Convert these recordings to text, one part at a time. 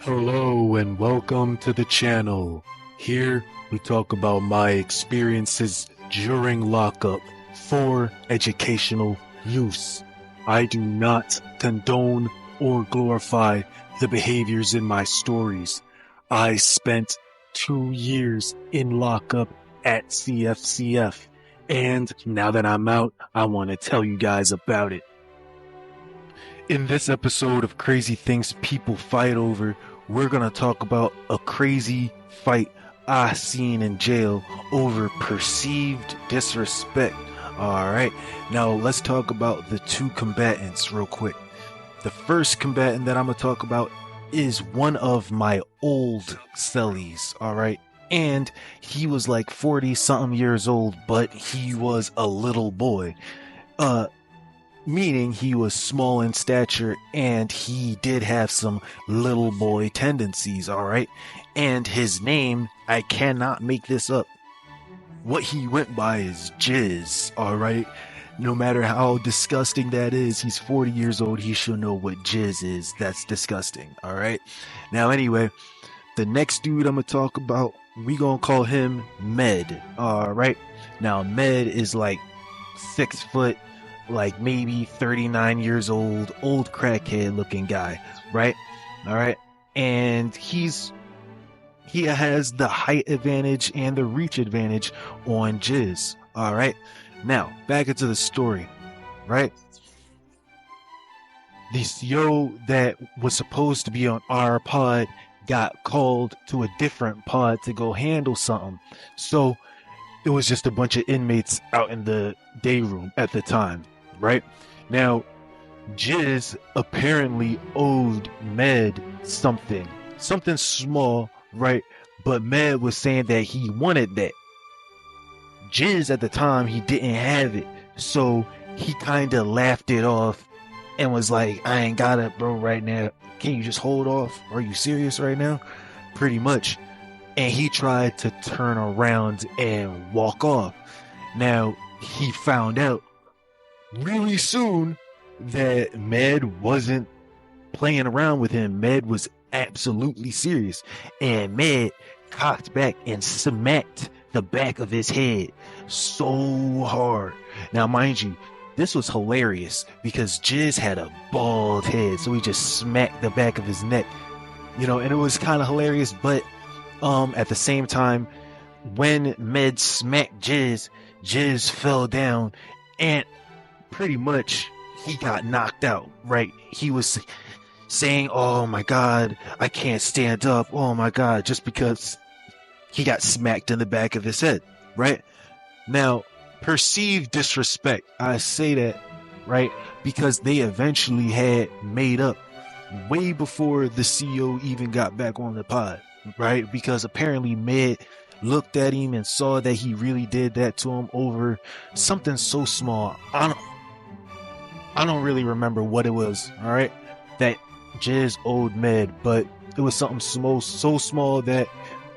Hello and welcome to the channel. Here we talk about my experiences during lockup for educational use. I do not condone or glorify the behaviors in my stories. I spent 2 years in lockup at CFCF, and now that I'm out, I want to tell you guys about it. In this episode of Crazy Things People Fight Over, we're going to talk about a crazy fight I seen in jail over perceived disrespect. Alright, now let's talk about the two combatants real quick. The first combatant that I'm going to talk about is one of my old cellies, alright? And he was like 40 something years old, but he was a little boy. Meaning he was small in stature and he did have some little boy tendencies, alright? And his name, I cannot make this up. What he went by is Jizz, alright? No matter how disgusting that is, he's 40 years old, he should know what Jizz is. That's disgusting, alright? Now anyway, the next dude I'm gonna talk about, we gonna call him Med, alright? Now Med is like 6 foot, like maybe 39 years old crackhead looking guy, right? All right. And he has the height advantage and the reach advantage on Jizz. All right. Now, back into the story, right? This yo that was supposed to be on our pod got called to a different pod to go handle something. So it was just a bunch of inmates out in the day room at the time, right? Now, Jizz apparently owed Med something small, right? But Med was saying that he wanted that. Jizz at the time, he didn't have it, so he kind of laughed it off and was like, I ain't got it, bro, right now. Can you just hold off? Are you serious right now? Pretty much. And he tried to turn around and walk off. Now, he found out really soon that Med wasn't playing around with him. Med was absolutely serious. And Med cocked back and smacked the back of his head so hard. Now, mind you, this was hilarious because Jizz had a bald head. So he just smacked the back of his neck. You know, and it was kind of hilarious, but at the same time, when Med smacked Jizz, Jizz fell down and pretty much he got knocked out, right? He was saying, oh my God, I can't stand up. Oh my God, just because he got smacked in the back of his head, right? Now, perceived disrespect, I say that, right? Because they eventually had made up way before the CEO even got back on the pod. Right? Because apparently Med looked at him and saw that he really did that to him over something so small. I don't really remember what it was, all right, that Jizz owed Med, but it was something small, so small that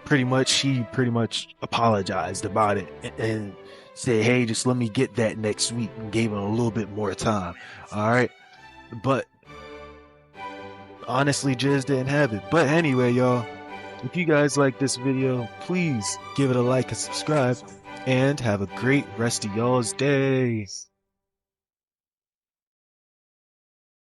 he pretty much apologized about it and said, hey, just let me get that next week, and gave him a little bit more time. All right. But honestly, Jizz didn't have it. But anyway, y'all, if you guys like this video, please give it a like and subscribe, and have a great rest of y'all's day.